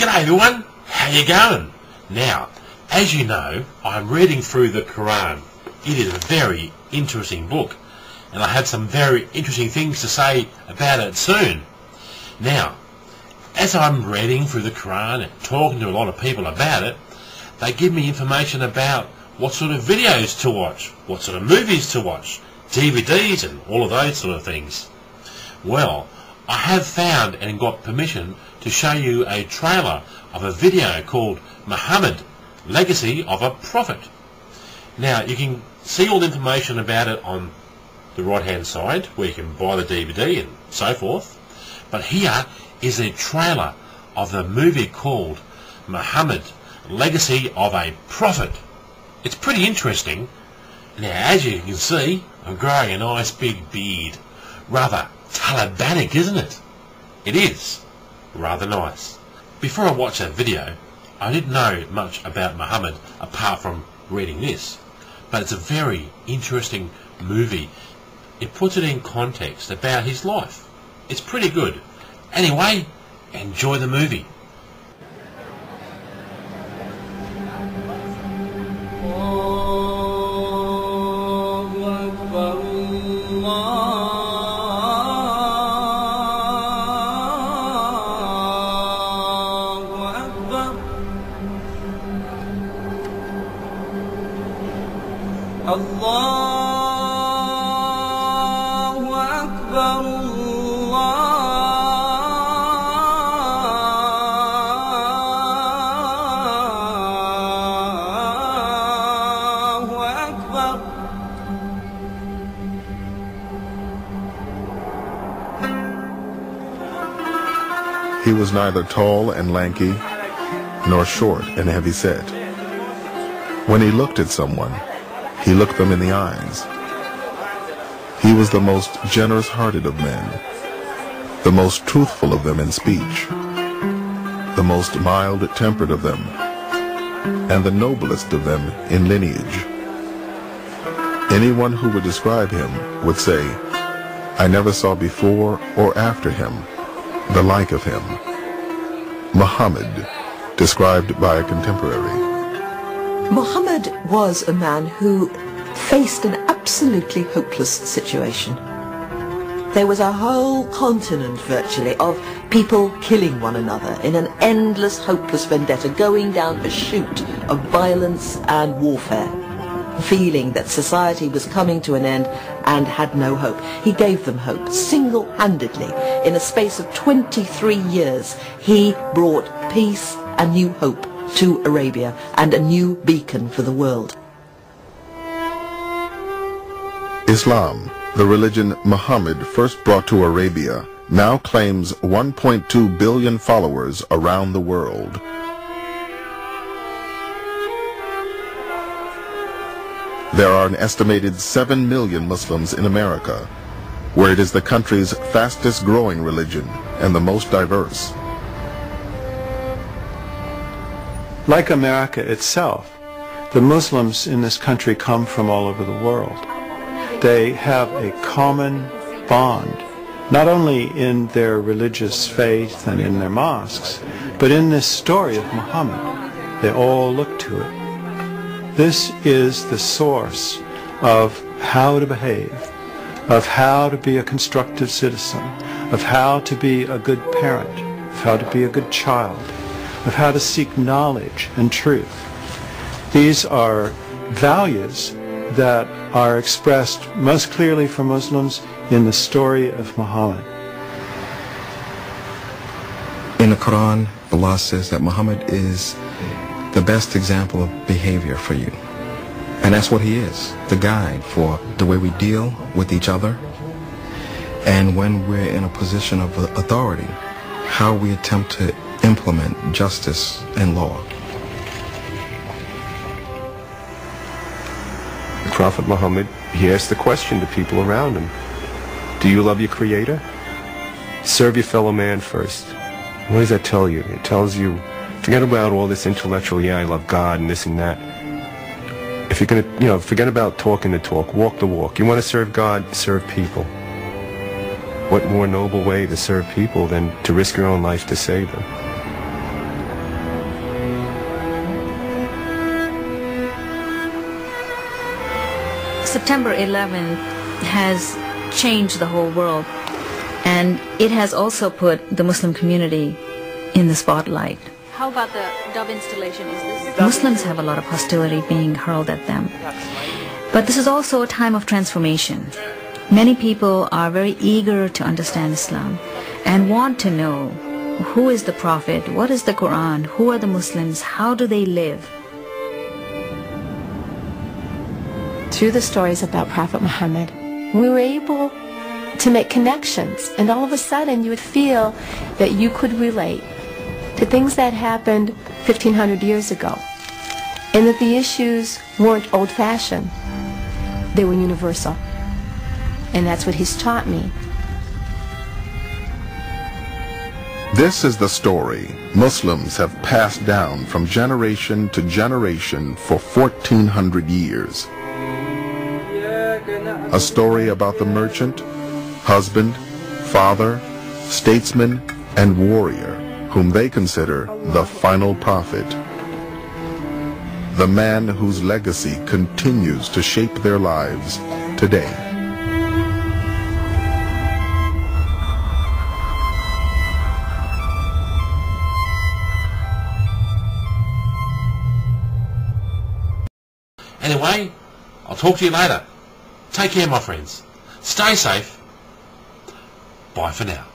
G'day everyone, how you going? Now, as you know, I'm reading through the Quran. It is a very interesting book, and I have some very interesting things to say about it soon. Now, as I'm reading through the Quran and talking to a lot of people about it, they give me information about what sort of videos to watch, what sort of movies to watch, DVDs and all of those sort of things. Well, I have found and got permission to show you a trailer of a video called Mohammad, Legacy of a Prophet. Now, you can see all the information about it on the right hand side, where you can buy the DVD and so forth. But here is a trailer of the movie called Mohammad, Legacy of a Prophet. It's pretty interesting. Now, as you can see, I'm growing a nice big beard. Rather Talibanic, isn't it? It is. Rather nice. Before I watched that video, I didn't know much about Mohammed apart from reading this. But it's a very interesting movie. It puts it in context about his life. It's pretty good. Anyway, enjoy the movie. Allahu Akbar, Allahu Akbar. He was neither tall and lanky, nor short and heavy-set. When he looked at someone, he looked them in the eyes. He was the most generous-hearted of men, the most truthful of them in speech, the most mild-tempered of them, and the noblest of them in lineage. Anyone who would describe him would say, "I never saw before or after him the like of him." Muhammad, described by a contemporary. Mohammed was a man who faced an absolutely hopeless situation. There was a whole continent virtually of people killing one another in an endless hopeless vendetta, going down a chute of violence and warfare, feeling that society was coming to an end and had no hope. He gave them hope single-handedly. In a space of 23 years he brought peace and new hope to Arabia and a new beacon for the world. Islam, the religion Muhammad first brought to Arabia, now claims 1.2 billion followers around the world. There are an estimated 7 million Muslims in America, where it is the country's fastest growing religion and the most diverse. Like America itself, the Muslims in this country come from all over the world. They have a common bond, not only in their religious faith and in their mosques, but in this story of Muhammad. They all look to it. This is the source of how to behave, of how to be a constructive citizen, of how to be a good parent, of how to be a good child, of how to seek knowledge and truth. These are values that are expressed most clearly for Muslims in the story of Muhammad. In the Quran, Allah says that Muhammad is the best example of behavior for you. And that's what he is, the guide for the way we deal with each other, and when we're in a position of authority, how we attempt to implement justice and law. The Prophet Muhammad, he asked the question to people around him, do you love your Creator? Serve your fellow man first. What does that tell you? It tells you, forget about all this intellectual, yeah, I love God and this and that. If you're going to, forget about talking the talk, walk the walk. You want to serve God, serve people. What more noble way to serve people than to risk your own life to save them? September 11th has changed the whole world, and it has also put the Muslim community in the spotlight. How about the dove installation? Muslims have a lot of hostility being hurled at them. But this is also a time of transformation. Many people are very eager to understand Islam and want to know who is the Prophet, what is the Quran, who are the Muslims, how do they live? Through the stories about Prophet Muhammad, we were able to make connections, and all of a sudden you would feel that you could relate to things that happened 1,500 years ago, and that the issues weren't old-fashioned, they were universal. And that's what he's taught me. This is the story Muslims have passed down from generation to generation for 1,400 years. A story about the merchant, husband, father, statesman, and warrior whom they consider the final prophet. The man whose legacy continues to shape their lives today. Anyway, I'll talk to you later. Take care, my friends. Stay safe. Bye for now.